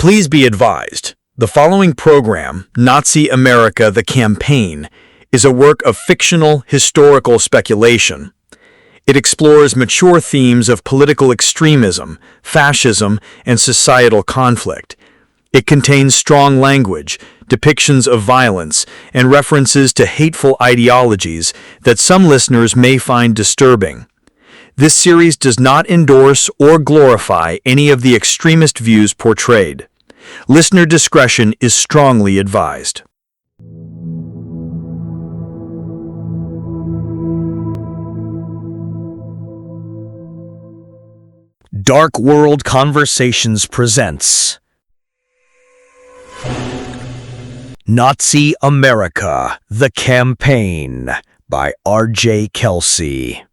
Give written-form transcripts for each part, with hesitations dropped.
Please be advised, the following program, Nazi America: The Campaign, is a work of fictional historical speculation. It explores mature themes of political extremism, fascism, and societal conflict. It contains strong language, depictions of violence, and references to hateful ideologies that some listeners may find disturbing. This series does not endorse or glorify any of the extremist views portrayed. Listener discretion is strongly advised. Dark World Conversations presents Nazi America: The Campaign by R.J. Kelsey.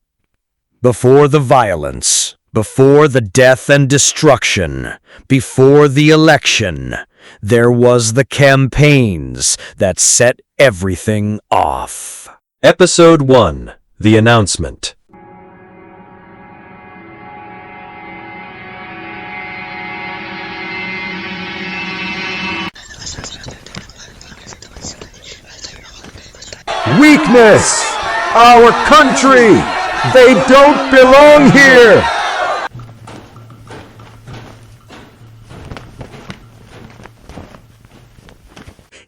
Before the violence, before the death and destruction, before the election, there was the campaigns that set everything off. Episode 1: The Announcement. Weakness! Our country! They don't belong here!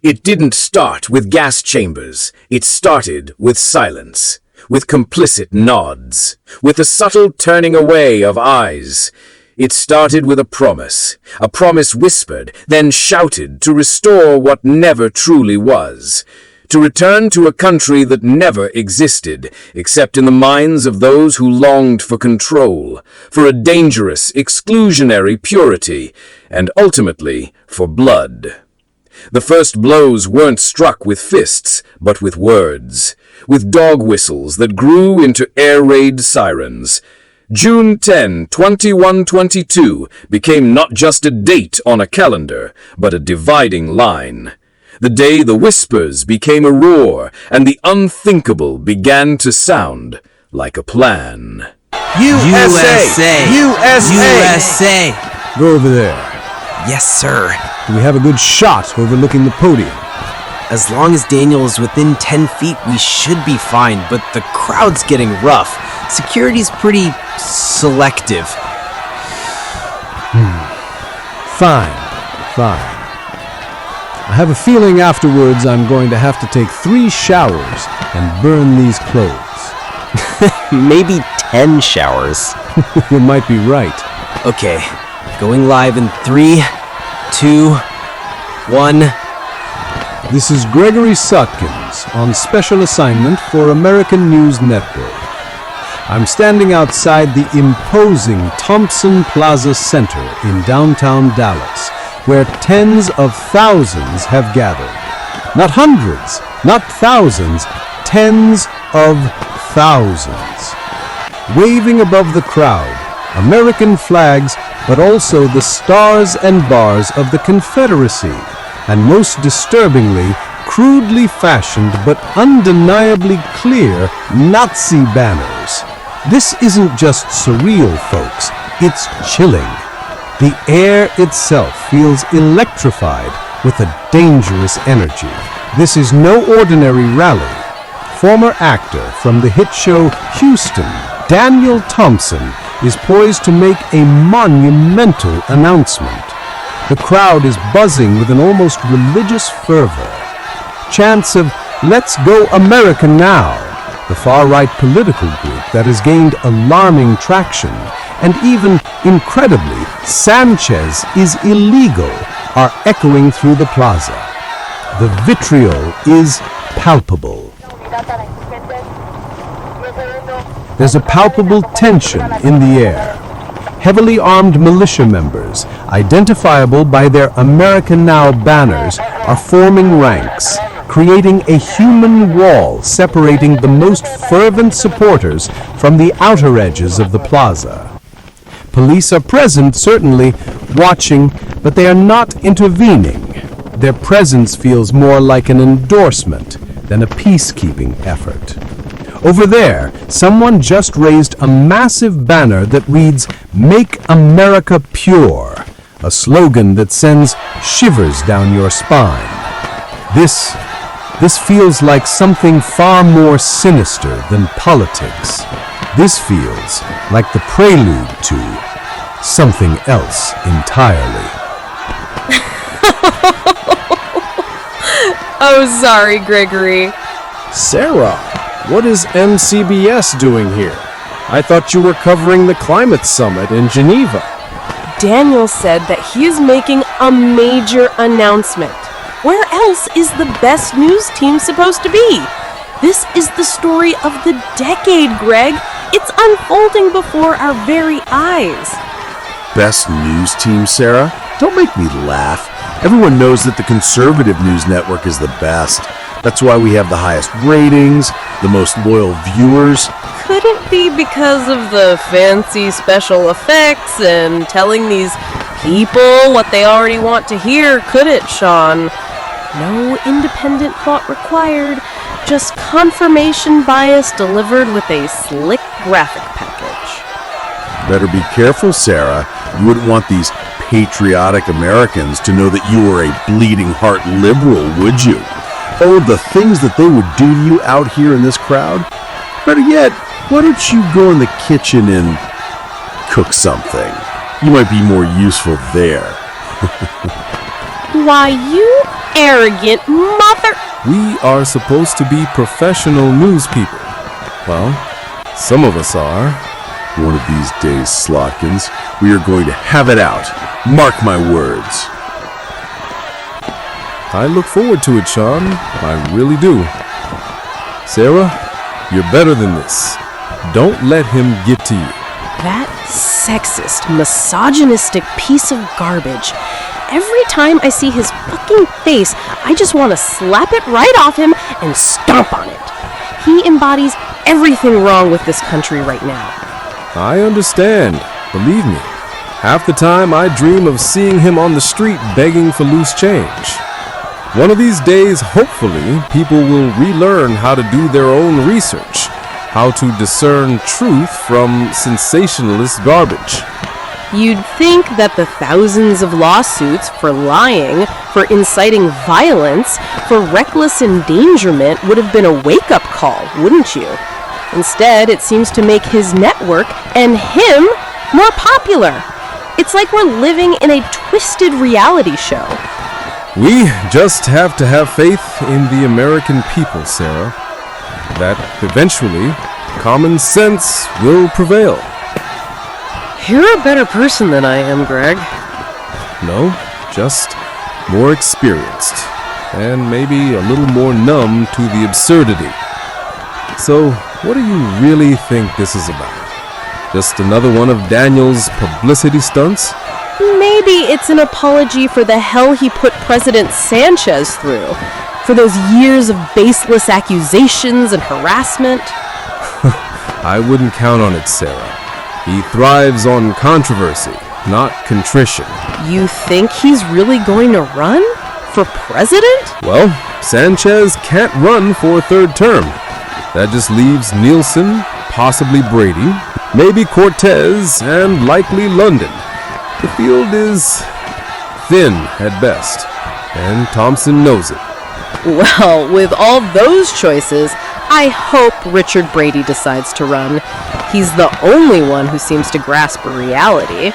It didn't start with gas chambers. It started with silence, with complicit nods, with a subtle turning away of eyes. It started with a promise whispered, then shouted, to restore what never truly was. To return to a country that never existed, except in the minds of those who longed for control, for a dangerous, exclusionary purity, and ultimately for blood. The first blows weren't struck with fists, but with words, with dog whistles that grew into air raid sirens. June 10, 2122 became not just a date on a calendar, but a dividing line. The day the whispers became a roar, and the unthinkable began to sound like a plan. USA! USA! Go over there. Yes, sir. Do we have a good shot overlooking the podium? As long as Daniel is within 10 feet, we should be fine, but the crowd's getting rough. Security's pretty selective. Fine. I have a feeling afterwards I'm going to have to take 3 showers and burn these clothes. Maybe 10 showers. You might be right. Okay, going live in 3, 2, 1. This is Gregory Sutkins on special assignment for American News Network. I'm standing outside the imposing Thompson Plaza Center in downtown Dallas, where tens of thousands have gathered. Not hundreds, not thousands, tens of thousands. Waving above the crowd, American flags, but also the stars and bars of the Confederacy, and most disturbingly, crudely fashioned but undeniably clear Nazi banners. This isn't just surreal, folks, it's chilling. The air itself feels electrified with a dangerous energy. This is no ordinary rally. Former actor from the hit show Houston, Daniel Thompson, is poised to make a monumental announcement. The crowd is buzzing with an almost religious fervor. Chants of "Let's go America now," the far-right political group that has gained alarming traction, and even, incredibly, Sanchez is illegal, are echoing through the plaza. The vitriol is palpable. There's a palpable tension in the air. Heavily armed militia members, identifiable by their America Now banners, are forming ranks, creating a human wall separating the most fervent supporters from the outer edges of the plaza. Police are present, certainly, watching, but they are not intervening. Their presence feels more like an endorsement than a peacekeeping effort. Over there, someone just raised a massive banner that reads, "Make America Pure," a slogan that sends shivers down your spine. This feels like something far more sinister than politics. This feels like the prelude to something else entirely. Oh, sorry, Gregory. Sarah, what is MCBS doing here? I thought you were covering the climate summit in Geneva. Daniel said that he is making a major announcement. Where else is the best news team supposed to be? This is the story of the decade, Greg. It's unfolding before our very eyes. Best news team, Sarah? Don't make me laugh. Everyone knows that the conservative news network is the best. That's why we have the highest ratings, the most loyal viewers. Couldn't be because of the fancy special effects and telling these people what they already want to hear, could it, Sean? No independent thought required, just confirmation bias delivered with a slick graphic package. Better be careful, Sarah. You wouldn't want these patriotic Americans to know that you were a bleeding heart liberal, would you? Oh, the things that they would do to you out here in this crowd. Better yet, why don't you go in the kitchen and cook something? You might be more useful there. Why, you arrogant mother... We are supposed to be professional news people. Well, some of us are. One of these days, Slotkins, we are going to have it out. Mark my words. I look forward to it, Sean. I really do. Sarah, you're better than this. Don't let him get to you. That sexist, misogynistic piece of garbage. Every time I see his fucking face, I just want to slap it right off him and stomp on it. He embodies everything wrong with this country right now. I understand. Believe me. Half the time I dream of seeing him on the street begging for loose change. One of these days, hopefully, people will relearn how to do their own research, how to discern truth from sensationalist garbage. You'd think that the thousands of lawsuits for lying, for inciting violence, for reckless endangerment would have been a wake-up call, wouldn't you? Instead, it seems to make his network and him more popular. It's like we're living in a twisted reality show. We just have to have faith in the American people, Sarah. That eventually, common sense will prevail. You're a better person than I am, Greg. No, just more experienced. And maybe a little more numb to the absurdity. So, what do you really think this is about? Just another one of Daniel's publicity stunts? Maybe it's an apology for the hell he put President Sanchez through, for those years of baseless accusations and harassment. I wouldn't count on it, Sarah. He thrives on controversy, not contrition. You think he's really going to run? For president? Well, Sanchez can't run for a third term. That just leaves Nielsen, possibly Brady, maybe Cortez, and likely London. The field is thin at best, and Thompson knows it. Well, with all those choices, I hope Richard Brady decides to run. He's the only one who seems to grasp reality.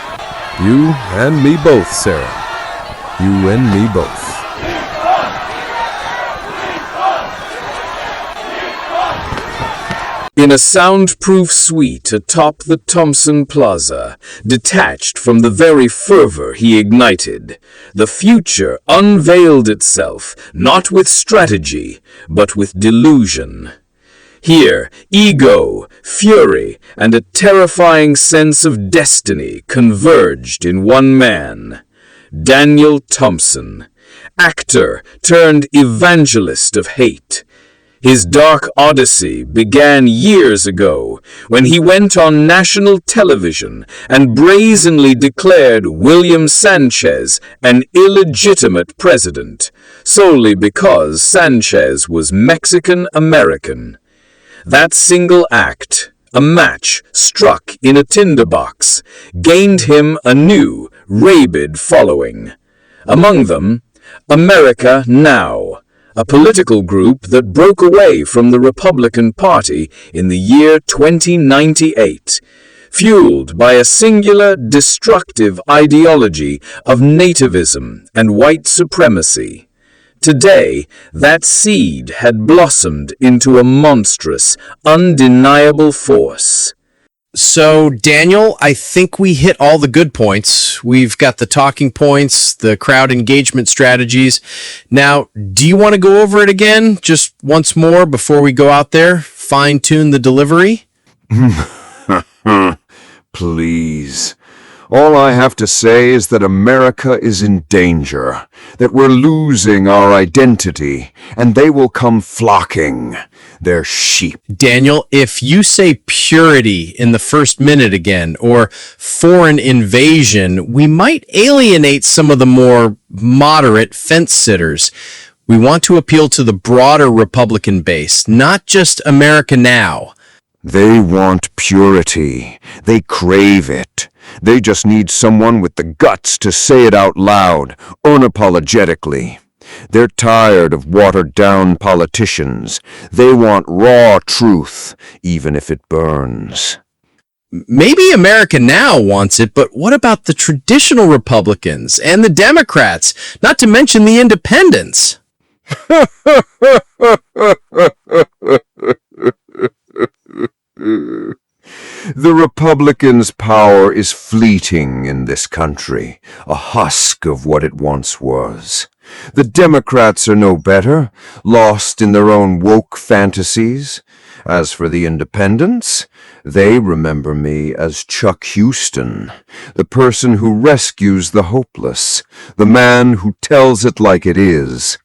You and me both, Sarah. You and me both. In a soundproof suite atop the Thompson Plaza, detached from the very fervor he ignited, the future unveiled itself not with strategy, but with delusion. Here, ego, fury, and a terrifying sense of destiny converged in one man, Daniel Thompson, actor turned evangelist of hate. His dark odyssey began years ago when he went on national television and brazenly declared William Sanchez an illegitimate president, solely because Sanchez was Mexican-American. That single act, a match struck in a tinderbox, gained him a new, rabid following. Among them, America Now, a political group that broke away from the Republican Party in the year 2098, fueled by a singular destructive ideology of nativism and white supremacy. Today, that seed had blossomed into a monstrous, undeniable force. So, Daniel, I think we hit all the good points. We've got the talking points, the crowd engagement strategies. Now, do you want to go over it again, just once more before we go out there, fine-tune the delivery? Please. All I have to say is that America is in danger, that we're losing our identity, and they will come flocking. They're sheep. Daniel, if you say purity in the first minute again, or foreign invasion, we might alienate some of the more moderate fence-sitters. We want to appeal to the broader Republican base, not just America Now. They want purity. They crave it. They just need someone with the guts to say it out loud, unapologetically. They're tired of watered-down politicians. They want raw truth, even if it burns. Maybe America Now wants it, but what about the traditional Republicans and the Democrats, not to mention the independents? The Republicans' power is fleeting in this country, a husk of what it once was. The Democrats are no better, lost in their own woke fantasies. As for the independents, they remember me as Chuck Houston, the person who rescues the hopeless, the man who tells it like it is.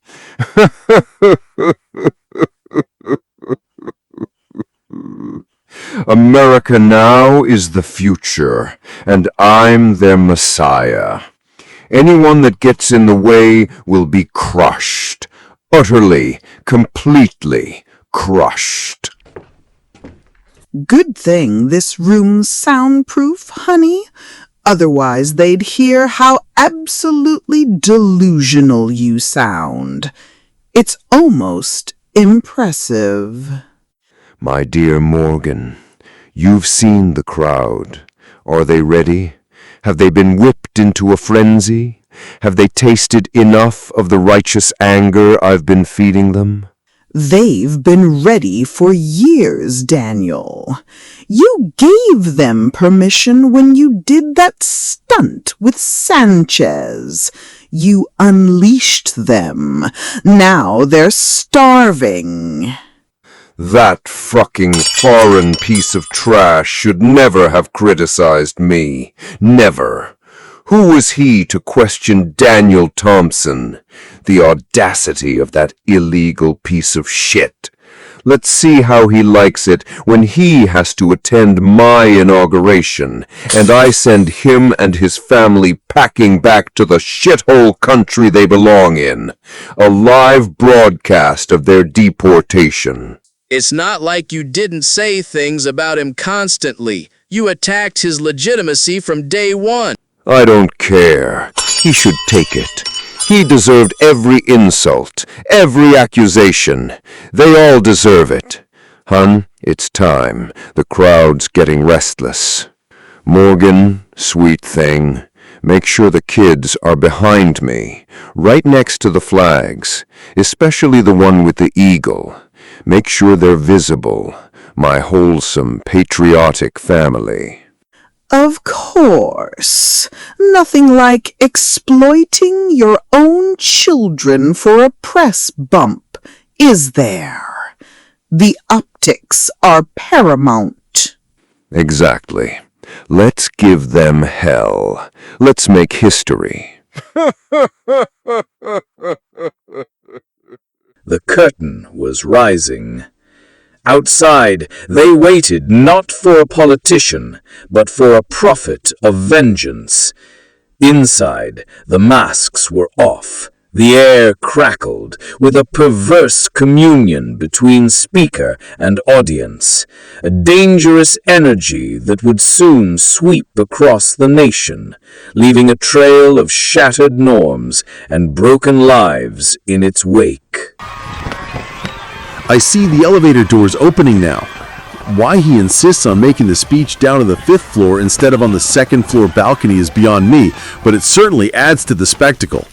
America Now is the future, and I'm their messiah. Anyone that gets in the way will be crushed, utterly, completely crushed. Good thing this room's soundproof, honey. Otherwise they'd hear how absolutely delusional you sound. It's almost impressive. My dear Morgan, you've seen the crowd. Are they ready? Have they been whipped into a frenzy? Have they tasted enough of the righteous anger I've been feeding them? They've been ready for years, Daniel. You gave them permission when you did that stunt with Sanchez. You unleashed them. Now they're starving. That fucking foreign piece of trash should never have criticized me. Never. Who was he to question Daniel Thompson? The audacity of that illegal piece of shit. Let's see how he likes it when he has to attend my inauguration, and I send him and his family packing back to the shithole country they belong in. A live broadcast of their deportation. It's not like you didn't say things about him constantly. You attacked his legitimacy from day one. I don't care. He should take it. He deserved every insult, every accusation. They all deserve it. Hun, it's time. The crowd's getting restless. Morgan, sweet thing, make sure the kids are behind me, right next to the flags, especially the one with the eagle. Make sure they're visible, my wholesome, patriotic family. Of course. Nothing like exploiting your own children for a press bump, is there? The optics are paramount. Exactly. Let's give them hell. Let's make history. The curtain was rising. Outside, they waited not for a politician, but for a prophet of vengeance. Inside, the masks were off. The air crackled with a perverse communion between speaker and audience, a dangerous energy that would soon sweep across the nation, leaving a trail of shattered norms and broken lives in its wake. I see the elevator doors opening now. Why he insists on making the speech down to the 5th floor instead of on the 2nd floor balcony is beyond me, but it certainly adds to the spectacle.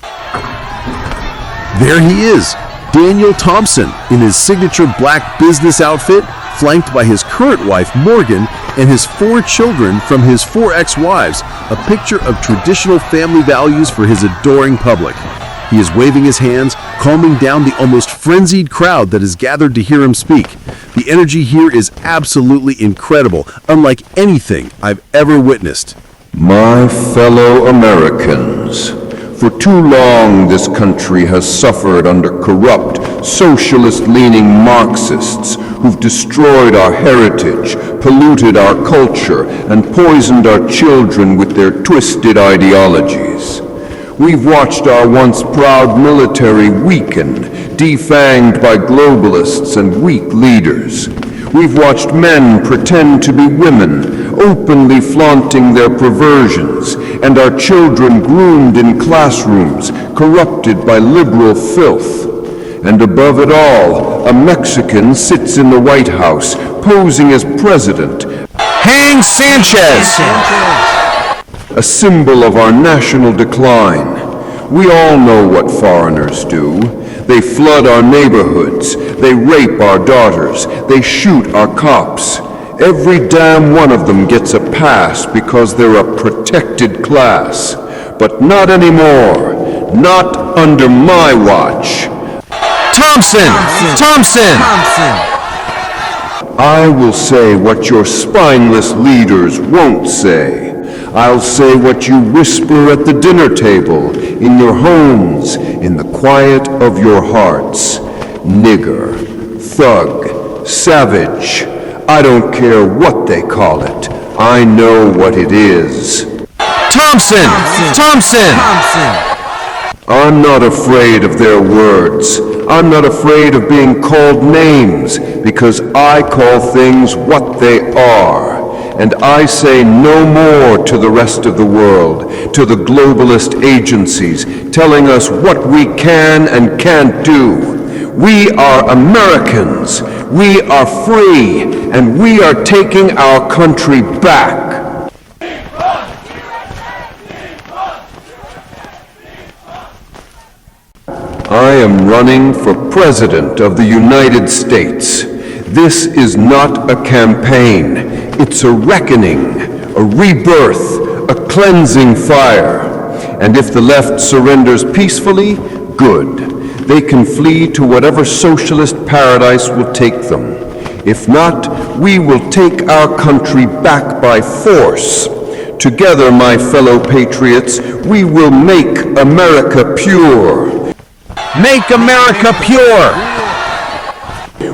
There he is, Daniel Thompson, in his signature black business outfit, flanked by his current wife, Morgan, and his 4 children from his 4 ex-wives, a picture of traditional family values for his adoring public. He is waving his hands, calming down the almost frenzied crowd that has gathered to hear him speak. The energy here is absolutely incredible, unlike anything I've ever witnessed. My fellow Americans, for too long this country has suffered under corrupt, socialist-leaning Marxists who've destroyed our heritage, polluted our culture, and poisoned our children with their twisted ideologies. We've watched our once proud military weaken, defanged by globalists and weak leaders. We've watched men pretend to be women, openly flaunting their perversions, and our children groomed in classrooms, corrupted by liberal filth. And above it all, a Mexican sits in the White House, posing as president. Hang Sanchez! A symbol of our national decline. We all know what foreigners do. They flood our neighborhoods. They rape our daughters. They shoot our cops. Every damn one of them gets a pass because they're a protected class. But not anymore. Not under my watch. Thompson! Thompson! I will say what your spineless leaders won't say. I'll say what you whisper at the dinner table, in your homes, in the quiet of your hearts. Nigger, thug, savage. I don't care what they call it. I know what it is. Thompson! Thompson! I'm not afraid of their words. I'm not afraid of being called names, because I call things what they are. And I say no more to the rest of the world, to the globalist agencies, telling us what we can and can't do. We are Americans. We are free, and we are taking our country back. I am running for President of the United States. This is not a campaign. It's a reckoning, a rebirth, a cleansing fire. And if the left surrenders peacefully, good. They can flee to whatever socialist paradise will take them. If not, we will take our country back by force. Together, my fellow patriots, we will make America pure. Make America pure!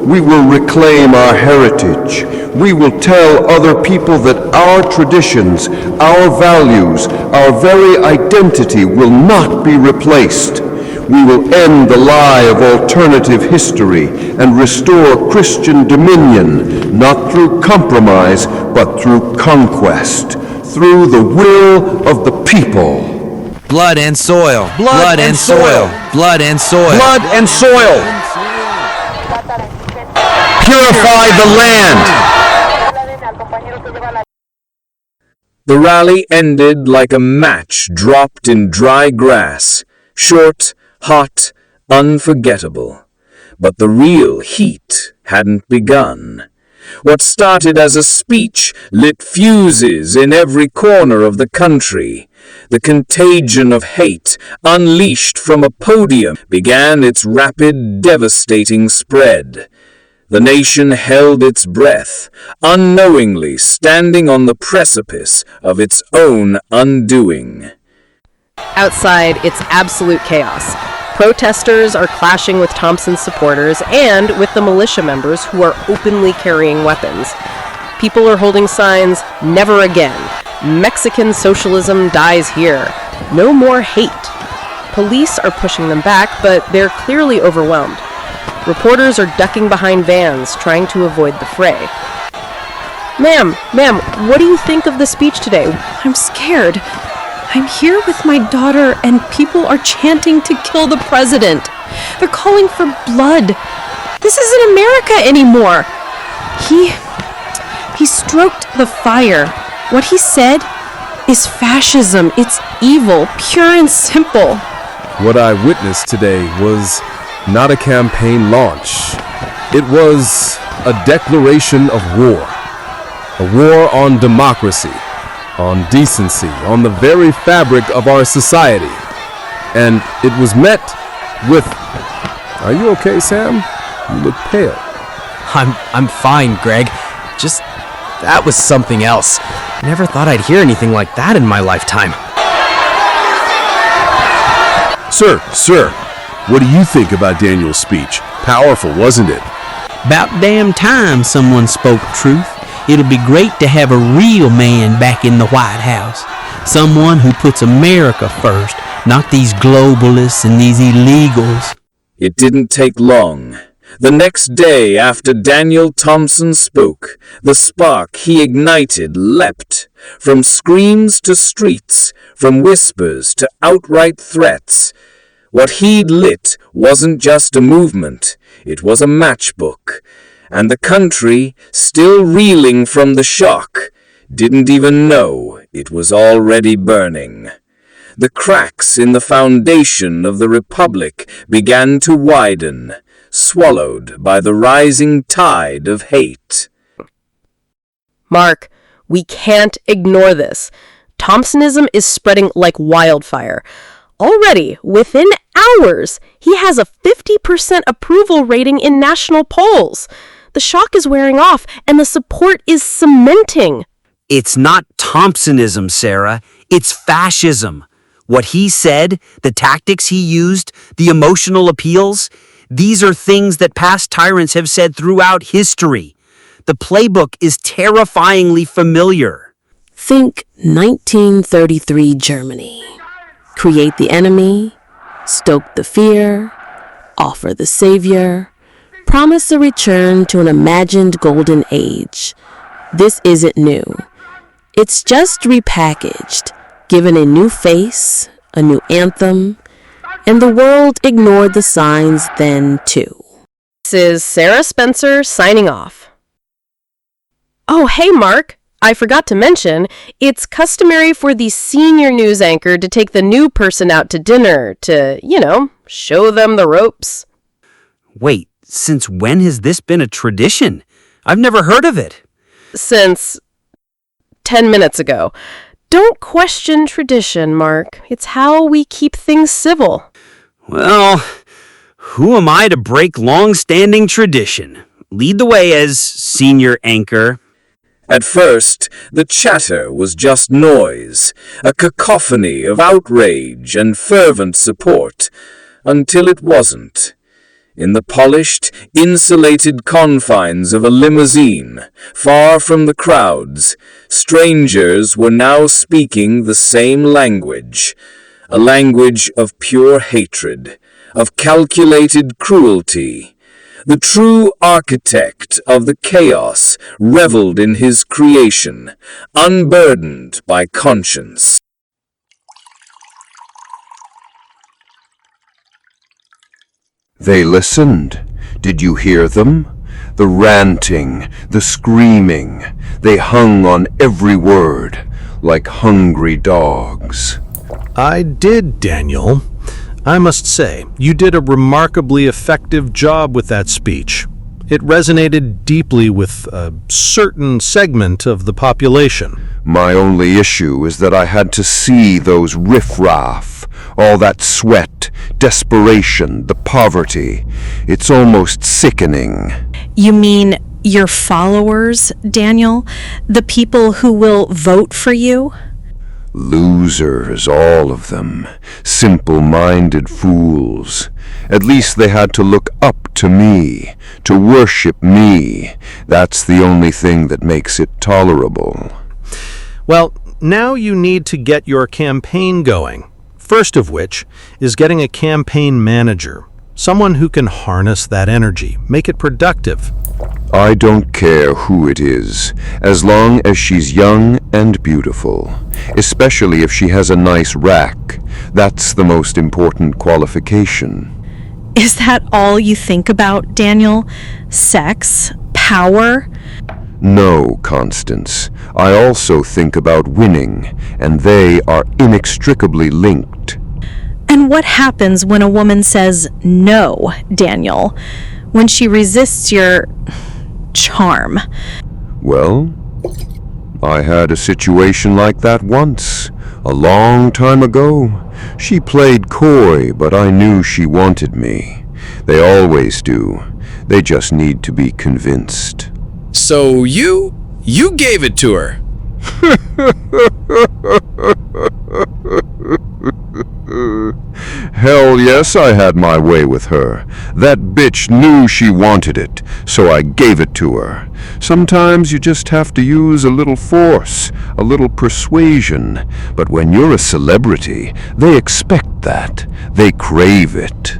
We will reclaim our heritage. We will tell other people that our traditions, our values, our very identity will not be replaced. We will end the lie of alternative history and restore Christian dominion, not through compromise, but through conquest, through the will of the people. Blood and soil. Blood and soil. Blood and soil. Blood and soil. Purify the land. The rally ended like a match dropped in dry grass, short, hot, unforgettable. But the real heat hadn't begun. What started as a speech lit fuses in every corner of the country. The contagion of hate, unleashed from a podium, began its rapid, devastating spread. The nation held its breath, unknowingly standing on the precipice of its own undoing. Outside, it's absolute chaos. Protesters are clashing with Thompson's supporters and with the militia members who are openly carrying weapons. People are holding signs, "Never again. Mexican socialism dies here. No more hate." Police are pushing them back, but they're clearly overwhelmed. Reporters are ducking behind vans, trying to avoid the fray. Ma'am, what do you think of the speech today? I'm scared. I'm here with my daughter, and people are chanting to kill the president. They're calling for blood. This isn't America anymore. He stroked the fire. What he said is fascism. It's evil, pure and simple. What I witnessed today was not a campaign launch. It was a declaration of war. A war on democracy, on decency, on the very fabric of our society. And it was met with... Are you okay, Sam? You look pale. I'm fine, Greg. Just, that was something else. Never thought I'd hear anything like that in my lifetime. Sir, what do you think about Daniel's speech? Powerful, wasn't it? About damn time someone spoke truth. It'll be great to have a real man back in the White House. Someone who puts America first, not these globalists and these illegals. It didn't take long. The next day after Daniel Thompson spoke, the spark he ignited leapt. From screams to streets, from whispers to outright threats. What he'd lit wasn't just a movement, it was a matchbook. And the country, still reeling from the shock, didn't even know it was already burning. The cracks in the foundation of the Republic began to widen, swallowed by the rising tide of hate. Mark, we can't ignore this. Thompsonism is spreading like wildfire. Already, within hours, he has a 50% approval rating in national polls. The shock is wearing off, and the support is cementing. It's not Thompsonism, Sarah. It's fascism. What he said, the tactics he used, the emotional appeals, these are things that past tyrants have said throughout history. The playbook is terrifyingly familiar. Think 1933 Germany. Create the enemy, stoke the fear, offer the savior, promise a return to an imagined golden age. This isn't new. It's just repackaged, given a new face, a new anthem, and the world ignored the signs then too. This is Sarah Spencer signing off. Oh, hey Mark, I forgot to mention, it's customary for the senior news anchor to take the new person out to dinner to, show them the ropes. Wait, since when has this been a tradition? I've never heard of it. Since 10 minutes ago. Don't question tradition, Mark. It's how we keep things civil. Well, who am I to break long-standing tradition? Lead the way as senior anchor. At first, the chatter was just noise, a cacophony of outrage and fervent support, until it wasn't. In the polished, insulated confines of a limousine, far from the crowds, strangers were now speaking the same language, a language of pure hatred, of calculated cruelty. The true architect of the chaos reveled in his creation, unburdened by conscience. They listened. Did you hear them? The ranting, the screaming. They hung on every word, like hungry dogs. I did, Daniel. I must say, you did a remarkably effective job with that speech. It resonated deeply with a certain segment of the population. My only issue is that I had to see those riffraff, all that sweat, desperation, the poverty. It's almost sickening. You mean your followers, Daniel? The people who will vote for you? Losers, all of them. Simple-minded fools. At least they had to look up to me, to worship me. That's the only thing that makes it tolerable. Well, now you need to get your campaign going. First of which is getting a campaign manager, someone who can harness that energy, make it productive. I don't care who it is, as long as she's young and beautiful, especially if she has a nice rack. That's the most important qualification. Is that all you think about, Daniel? Sex? Power? No, Constance. I also think about winning, and they are inextricably linked. And what happens when a woman says no, Daniel? When she resists your charm? Well, I had a situation like that once, a long time ago. She played coy, but I knew she wanted me. They always do. They just need to be convinced. So you gave it to her. Hell yes, I had my way with her. That bitch knew she wanted it, so I gave it to her. Sometimes you just have to use a little force, a little persuasion. But when you're a celebrity, they expect that. They crave it.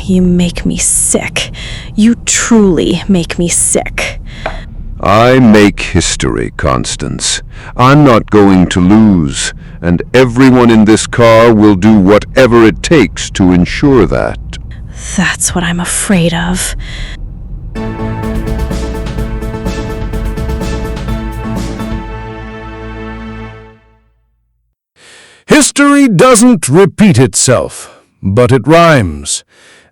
You make me sick. You truly make me sick. I make history, Constance. I'm not going to lose, and everyone in this car will do whatever it takes to ensure that. That's what I'm afraid of. History doesn't repeat itself, but it rhymes.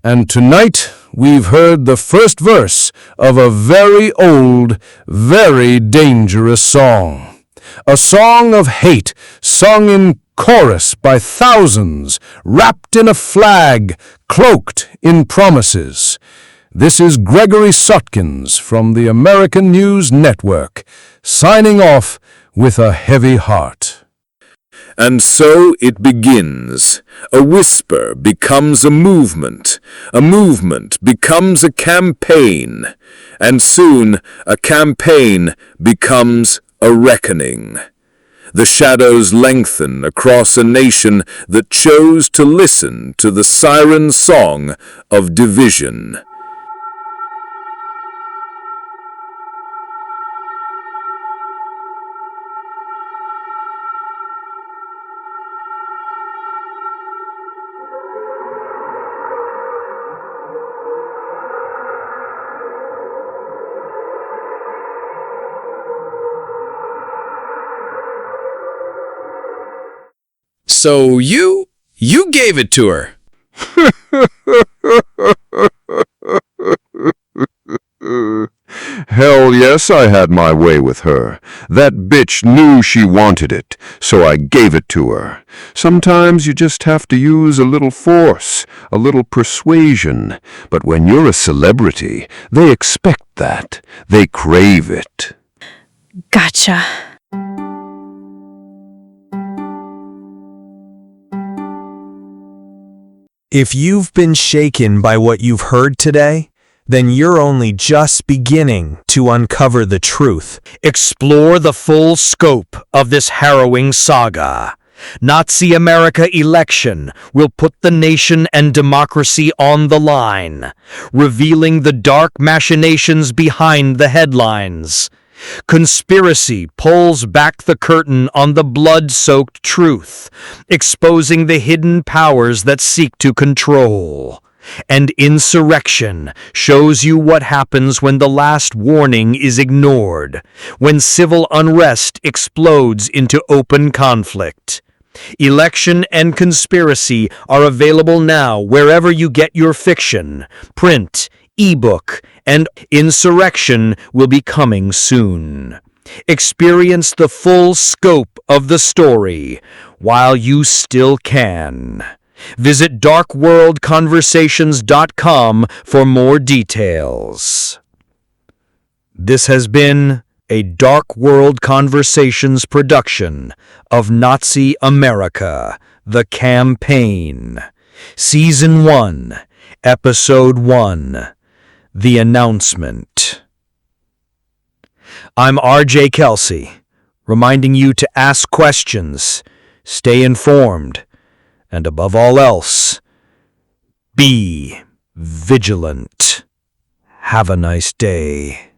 And tonight, we've heard the first verse of a very old, very dangerous song. A song of hate, sung in chorus by thousands, wrapped in a flag, cloaked in promises. This is Gregory Sutkins from the American News Network, signing off with a heavy heart. And so it begins. A whisper becomes a movement becomes a campaign, and soon a campaign becomes a reckoning. The shadows lengthen across a nation that chose to listen to the siren song of division. So you gave it to her. Hell yes, I had my way with her. That bitch knew she wanted it, so I gave it to her. Sometimes you just have to use a little force, a little persuasion. But when you're a celebrity, they expect that. They crave it. Gotcha. If you've been shaken by what you've heard today, then you're only just beginning to uncover the truth. Explore the full scope of this harrowing saga. Nazi America election will put the nation and democracy on the line, revealing the dark machinations behind the headlines. Conspiracy pulls back the curtain on the blood-soaked truth, exposing the hidden powers that seek to control. And insurrection shows you what happens when the last warning is ignored, when civil unrest explodes into open conflict. Election and Conspiracy are available now wherever you get your fiction, print, ebook, and Insurrection will be coming soon. Experience the full scope of the story while you still can. Visit darkworldconversations.com for more details. This has been a Dark World Conversations production of Nazi America, The Campaign. Season 1, Episode 1, The Announcement. I'm R.J. Kelsey, reminding you to ask questions, stay informed, And above all else, be vigilant. Have a nice day.